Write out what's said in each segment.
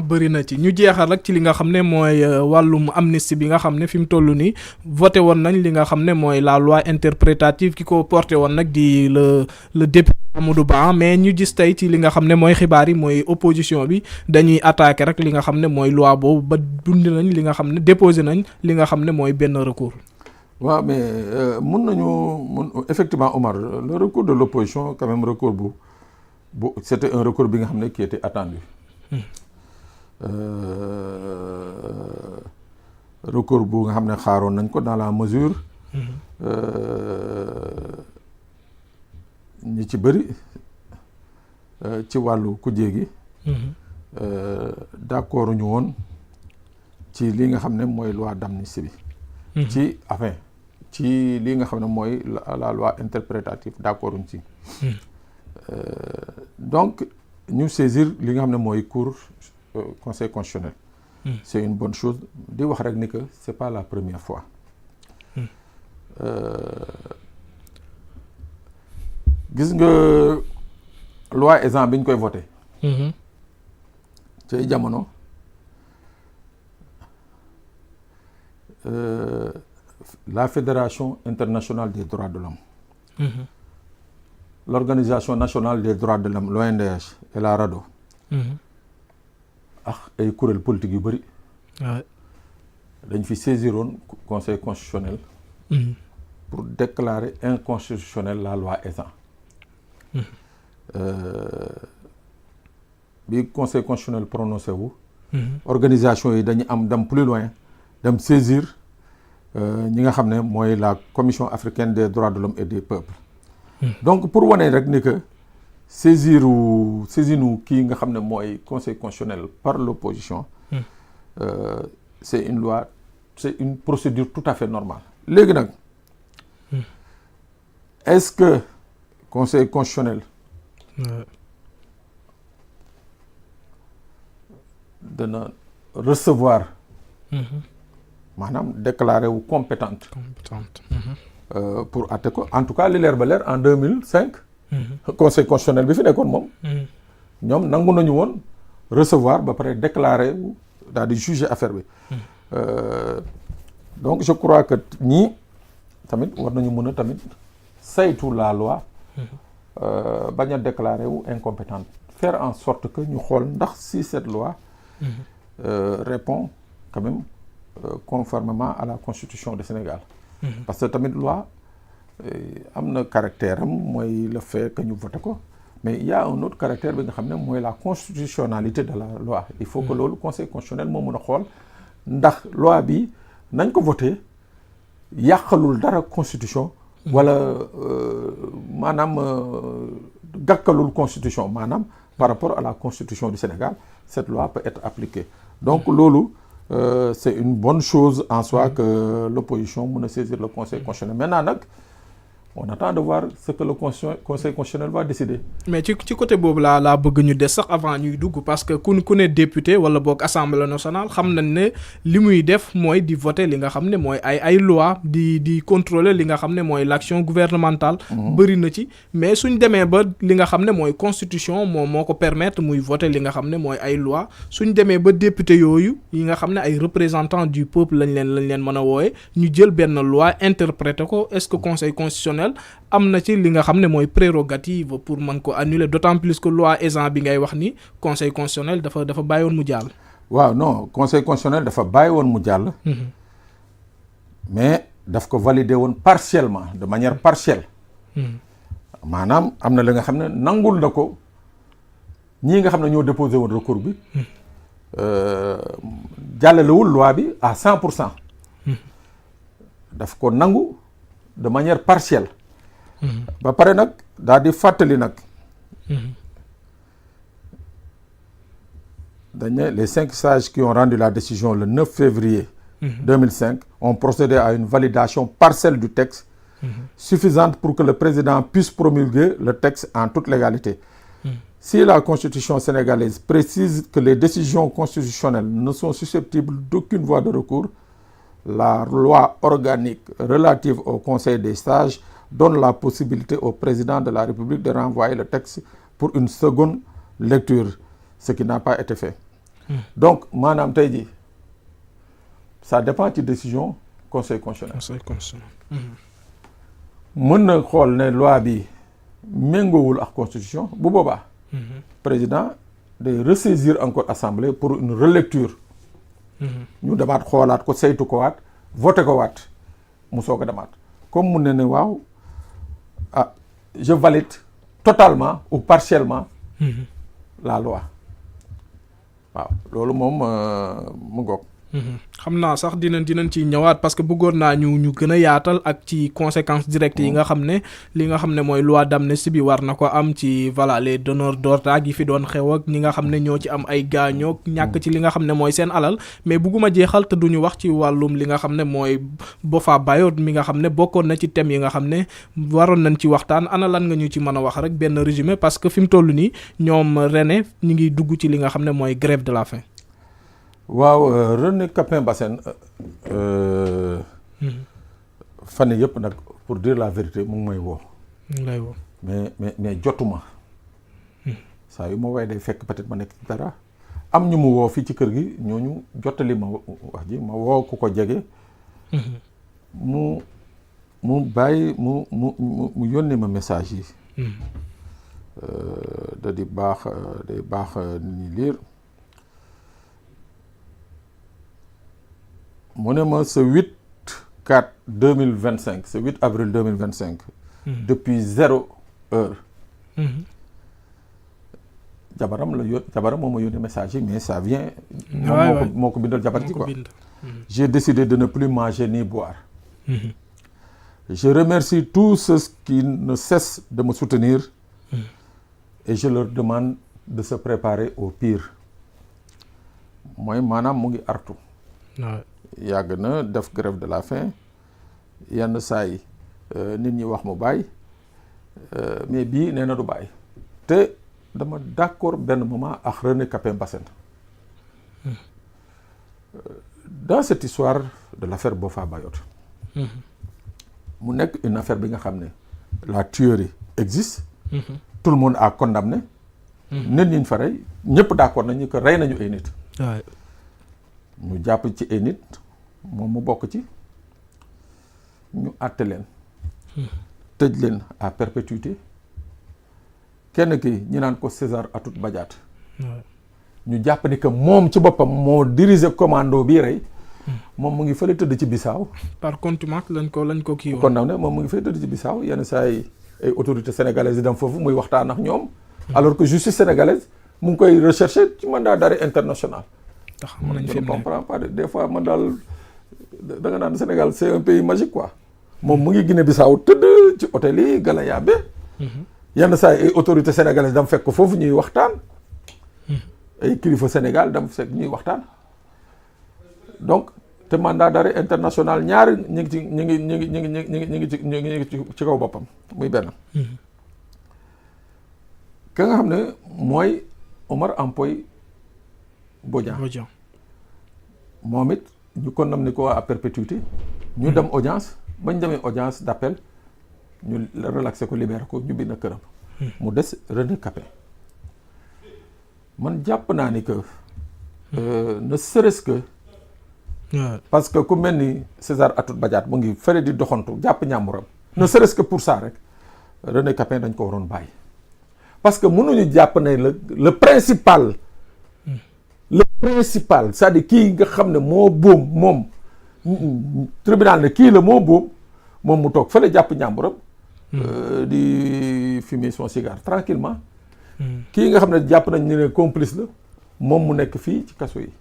bëri na ci ñu jeexal rek ci li nga xam ne mooy wàllum amnistie bi nga xam ne fi mu toll nii voté woon nañ li nga xam ne mooy la loi interprétative ki ko porté woon nag di le député Amadou Ba mais ñu gis tey ci li nga xam ne mooy xibaar yi mooy opposition bi dañuy attaqué rek li nga xam ne mooy loi boobu ba dund nañ li nga xam ne déposé nañ li nga xam ne mooy benn recours. waaw mais effectivement Omar le recours de l'opposition quand même recours bu c'était un recours bi nga xam ne qui était attendu. recours bu nga xam ne xaaroon nañ ko dans la mesure. ñi ci bëri ci wàllu kujje gi. d'accord ñu woon ci li nga xam ne mooy loi d'amnistie bi. ci li nga xam ne mooy la loi interprétative d'accord uñ ci. donc ñu saisir li nga xam ne mooy cour conseil constitutionnel. C'est une bonne chose di wax rek ni que c'est pas la première fois. gis nga loi Ezzan bi ñu koy voté. ci jamono la Fédération internationale des droits de l'homme. l'Organisation nationale des droits de l'homme l'ONDH et la RADDHO. ay kuréel politique yu bëri. dañ fi saisiroon conseil constitutionnel. pour déclarer inconstitutionnelle la loi Ezzan. bi conseil constitutionnel prononcé wu. organisation yi dañu am dem plus loin dem saisir ñi nga xam ne mooy la commission africaine des droits de l'homme et des peuples. donc pour wane rek ni que saisinu kii nga xam ne mooy conseil constitutionnel par l'opposition. C'est une loi, c'est une procédure tout à fait normale. léegi nag est-ce que conseil constitutionnel dana recevoir maanaam déclaré wu compétente pour atte ko en tout cas li leer ba leer en 2005 conseil constitutionnel bi fi nekkoon moom ñoom nangu nañu woon recevoir ba pare déclaré wu daal di juger affaire bi donc je crois que ñii tamit war nañu mën a tamit saytu la loi bañ a déclarer wu incompétente faire en sorte que ñu xool ndax si cette loi répond quand même conformément à la constitution du Sénégal. Parce que tamit loi am na caractère am mooy le fait que ñu voté ko mais il y a un autre caractère bi nga xam ne mooy la constitutionnalité de la loi. Il faut que loolu conseil constitutionnel moo mën a xool ndax loi bi nañ ko voté yàqalul dara constitution wala maanaam gàkkalul constitution maanaam par rapport à la constitution du Sénégal cette loi peut être appliquée. Donc loolu c'est une bonne chose en soi que l'opposition mën a saisir le conseil constitutionnel. Maintenant nag on attend de voir ce que le conseil constitutionnel va décider. Mais ci côté boobu laa bëgg ñu des sax avant ñuy dugg parce que ku ne député wala boog assemblée nationale xam nañ ne li muy def mooy di voter li nga xam ne mooy ay loi di contrôler li nga xam ne mooy l'action gouvernementale. bëri na ci mais suñ demee ba li nga xam ne mooy constitution moom moo ko permettre muy voter li nga xam ne mooy ay loi suñ demee ba député yooyu yi nga xam ne ay représentants du peuple lañ leen mën a wooye ñu jël benn loi interpréter ko est-ce que conseil constitutionnel am na ci li nga xam ne mooy prérogative pour mën ko annuler d'autant plus que loi Ezzan bi ngay wax ni conseil constitutionnel dafa bàyyi woon mu jàll. waaw non conseil constitutionnel dafa bàyyi woon mu jàll. mais daf ko valider woon partiellement de manière partielle. maanaam am na li nga xam ne nangul na ko ñii nga xam ne ñoo déposé woon recours bi. jàllalewul loi bi à 100%. daf ko nangu de manière partielle. ba pare nag daal di fàttali nag. dañ ne les 5 sages qui ont rendu la décision le 9 février 2005 ont procédé à une validation partielle du texte suffisante pour que le président puisse promulguer le texte en toute légalité. Si la constitution sénégalaise précise que les décisions constitutionnelles ne sont susceptibles d'aucune voie de recours, la loi organique relative au Conseil des sages donne la possibilité au président de la République de renvoyer le texte pour une seconde lecture, ce qui n'a pas été fait. donc maanaam tey jii ça dépend ci décision conseil constitutionnel. conseil constitutionnel. mën na xool ne loi bi méngoowul ak constitution bu boobaa. président day ressaisir encore assemblée pour une relecture. ñu demaat xoolaat ko saytu ko waat voté ko waat mu soog a demaat comme mun ne waaw ah je valide totalement ou partiellement la loi waaw loolu moom mu ngoog. xam naa sax dinañ ci ñëwaat parce que bëggoon naa ñu gën a yaatal ak ci conséquences directes yi nga xam ne li nga xam ne mooy loi d'amnistie bi war na ko am ci voilà les donneurs d'ordre yi fi doon xew ak ñi nga xam ne ñoo ci am ay gaañoo ñàkk ci li nga xam ne mooy seen alal mais bëgguma jeexal te duñu wax ci wàllum li nga xam ne mooy Boffa Bayotte mi nga xam ne bokkoon na ci thème yi nga xam ne waroon nañ ci waxtaan ana lan nga ñu ci mën a wax rek benn résumé parce que fi mu toll nii ñoom René ñu ngi dugg ci li nga xam ne mooy grève de la faim. waaw René Capain Bassène fan yëpp nag pour dire la vérité mu ngi may woo. mais jotuma. saa yu ma woowee day fekk peut-être ma nekk ci dara am ñu mu woo fii ci kër gi ñooñu jottali ma wax ji ma woo ku ko jege. mu bàyyi mu yónnee ma message yi. da di baax day baax nit ñi lire. mu ne ma ce 8/4/2025 ce 8 avril 2025. depuis 0 heure. jabaram moo ma yónnee message yi mais ça vient. moo ko bindal jabar ji quoi. J'ai décidé de ne plus manger ni boire. Je remercie tous ceux qui ne cessent de me soutenir. Et je leur demande de se préparer au pire. mooy maanaam mu ngi artu. yàgg na def grève de la faim yenn saa yi nit ñi wax mu bàyyi mais bii nee na du bàyyi te dama d'accord benn moment ak René Capain Bassène dans cette histoire de l'affaire Boffa Bayotte mu nekk une affaire bi nga xam ne la tuerie existe tout le monde a condamné nit ñi ñu fa rey ñëpp d'accord nañu que rey nañu ay nit ñu jàpp ci ay nit moom mu bokk ci ñu àtte leen tëj leen à perpétuité kenn ki ñu naan ko César Atoute Badiate ñu jàpp ni que moom ci boppam moo diriger commando bii rey moom mu ngi fële tëdd ci Bissau par contumace lañ ko kii woon condamné moom mu ngi fële tëdd ci Bissau yenn saa yi ay autorités sénégalaises yi dem foofu muy waxtaan ak ñoom alors que justice sénégalaise mu ngi koy rechercher ci mandat d'arrêt international. tax mën nañ je ne comprends pas des fois man daal da nga naan Sénégal c'est un pays magique quoi moom mu ngi Guinée-Bissau tëdd ci hôtel yi Galayabe yenn saa yi ay autorités sénégalaises dam fekk ko foofu ñuy waxtaan ay kilifa Sénégal dam fekk ñuy waxtaan donc te mandat d'arrêt international ñaari ñu ngi ci kaw boppam muy benn ka nga xam ne mooy Omar Ampoy Bodian moom it ñu condamné ko à perpétuité ñu dem audience bañ demee audience d'appel ñu relaxé ko libéré ko ñu bind këram mu des René Capain man jàpp naa ni que ne serait-ce que parce que ku mel ni César Atoute Badiate mu ngi fële di doxantu jàpp ñàmburam ne serait-ce que pour ça rek René Capain dañ ko waroon bàyyi parce que mënuñu jàpp ne le principal c'est-à-dire kii nga xam ne moo boom moom tribunal ne kii la moo boom moom mu toog fële jàpp ñàmburam di fumer son cigare tranquillement kii nga xam ne jàpp nañ ne complice la moom mu nekk fii ci kaso yi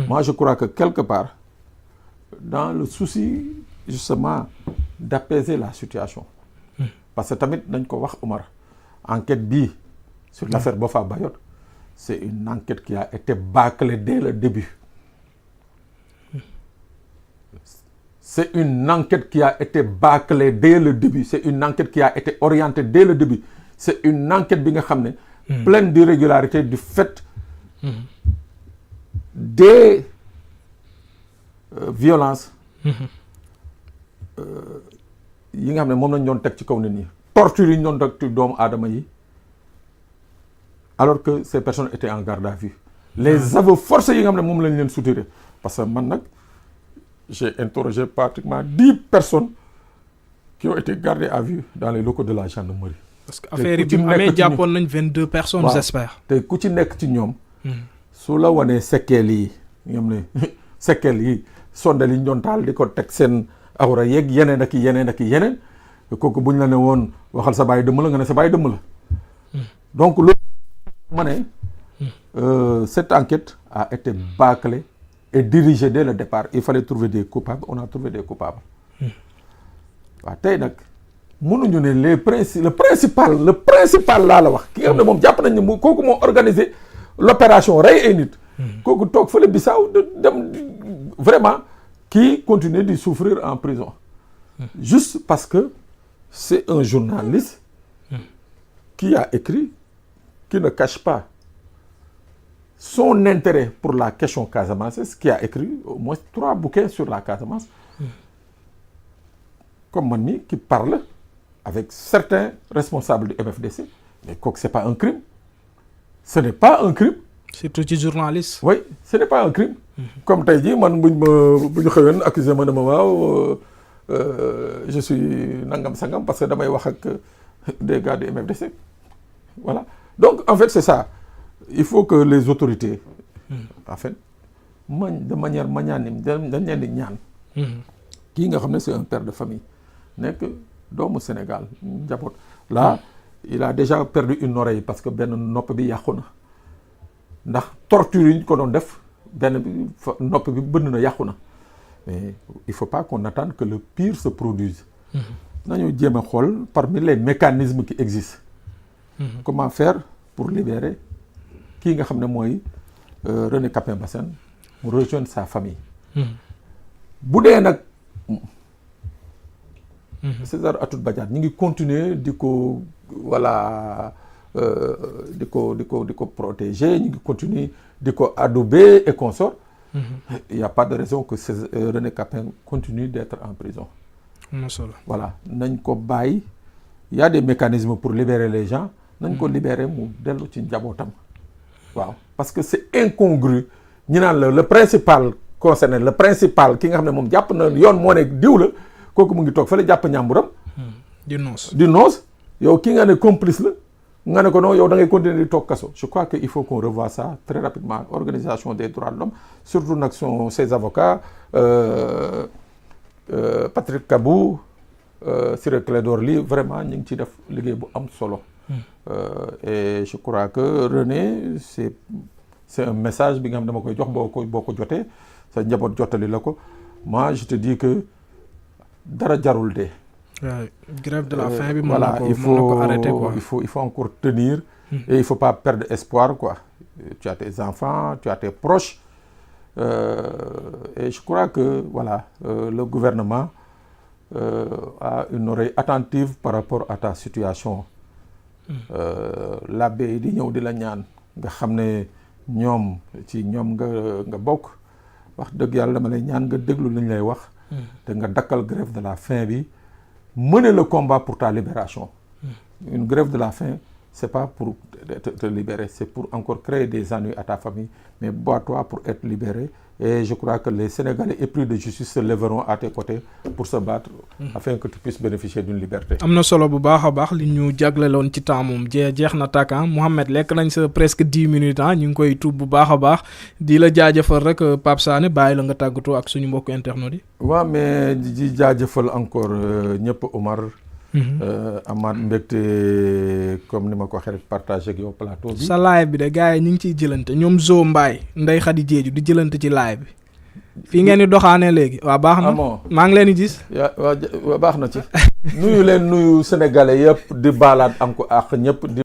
moi je crois que quelque part dans le souci justement d'apaiser la situation parce que tamit nañ ko wax Omar enquête bii sur l'affaire Boffa Bayotte c'est une enquête qui a été bâclée dès le début c'est une enquête qui a été bâclée dès le début c'est une enquête qui a été orientée dès le début c'est une enquête bi nga xam ne pleine d'irrégularités du fait des violences yi nga xam ne moom lañ doon teg ci kaw nit ñi torture yi ñu doon teg ci doomu aadama yi alors que ces personnes étaient en garde à vue les aveux forcés yi nga xam ne moom lañ leen soutiré parce que man nag j'ai interrogé pratiquement 10 personnes qui ont été gardées à vue dans les locaux de la gendarmerie. parce que affaire yi bi mu amee jàppoon nañ 22 personnes j'espère. te ku ci nekk ci ñoom. su la wanee sekkeel yi ñoom ne sekkeel yi sondel yi ñu doon taal di ko teg seen awra yeeg yeneen ak yeneen kooku buñ la ne woon waxal sa baay dëmm la nga ne sa baay dëmm la. donc loolu ma ne cette enquête a été bâclée et dirigée dès le départ. Il fallait trouver des coupables, on a trouvé des coupables. waaw tey nag mënuñu ne le principal laa la wax ki nga xam ne moom jàpp nañ ne mu kooku moo organisé l'opération rey ay nit. kooku toog fële Bissau dem vraiment qui continue de souffrir en prison. Juste parce que c'est un journaliste qui a écrit, qui ne cache pas son intérêt pour la question casamançaise, qui a écrit au moins 3 bouquins sur la Casamance, comme Mani, qui parle avec certains responsables du MFDC. Mais quoi que ce n'est pas un crime. Ce n'est pas un crime. Surtout du journaliste. Oui, ce n'est pas un crime. Comme tu as dit, je accusé je suis Nangam Sangam parce que damay wax ak des gars du MFDC. Voilà. Donc, en fait, c'est ça. Il faut que les autorités, en fait, de manière magnanime, qui c'est un père de famille, n'est que d'homme au Sénégal. Là, il a déjà perdu une oreille parce que ben nopp bi yaxuna. Ndax torture yi ko doon def ben nopp bi bënn na yaxuna. Mais il faut pas qu'on attende que le pire se produise. Nañu jéem a xool parmi les mécanismes qui existent. Comment faire pour libérer qui nga xam ne mooy René Capain Bassène mu rejoindre sa famille. bu dee nag César Atoute Badiate ñu ngi continuer di ko voilà di ko protéger ñu ngi continuer di ko adouber et consort. Il y a pas de raison que René Capain continue d'être en prison. Voilà nañ ko bàyyi. Il y a des mécanismes pour libérer les gens. nañ ko libérer mu dellu ci njabootam. waaw parce que c'est incongru ñu naan la le principal concerné le principal ki nga xam ne moom jàpp na yoon moo ne diw la kooku mu ngi toog fële jàpp ñàmburam. di noos yow ki nga ne complice la nga ne ko non yow da ngay continuer di toog kaso. Je crois que il faut qu'on revoie ça très rapidement. Organisation des droits de l'homme surtout nag ses avocats Patrick Kabou Ciré Clédor Ly vraiment ñu ngi ciy def liggéey bu am solo. Et je crois que René c'est un message bi nga xam dama koy jox boo ko jotee sa njaboot jottali la ko. Moi je te dis que dara jarul dee. Grève de la faim bi voilà il faut encore tenir. Et il faut pas perdre espoir quoi. Tu as tes enfants, tu as tes proches. Et je crois que voilà le gouvernement a une oreille attentive par rapport à ta situation. L'abbé di ñëw di la ñaan nga xam ne ñoom nga bokk wax dëgg yàlla dama lay ñaan nga déglu li ñu lay wax. te nga dakkal grève de la faim bi mener le combat pour ta libération. Une grève de la faim c'est pas pour te libérer, c'est pour encore créer des ennuis à ta famille, mais bats-toi pour être libéré. Et je crois que les Sénégalais épris de justice se lèveront à tes côtés pour se battre afin que tu puisses bénéficier d'une liberté. am na solo bu baax a baax li ñu jagleloon ci temps moom jeex na tàkk Mouhamed lekk nañ sa presque 10 minutes ñu ngi koy tuub bu baax a baax di la jaajëfal rek Pape Sané bàyyi la nga tàggatoo ak suñu mbokku internautes yi. waaw mais di jaajëfal encore ñëpp Omar. amaat mbégte comme ni ma ko waxee rek partagé ak yow plateau bi. sa live bi de gars yi ñu ngi ciy jëlante ñoom Zo Mbaye Ndeye Khady Diédhiou di jëlante ci live bi fii ngeen di doxaanee léegi waaw baax na maa ngi leen di gis. waaw baax na ci. nuyu leen nuyu sénégalais yëpp di baalaat am ko ak ñëpp di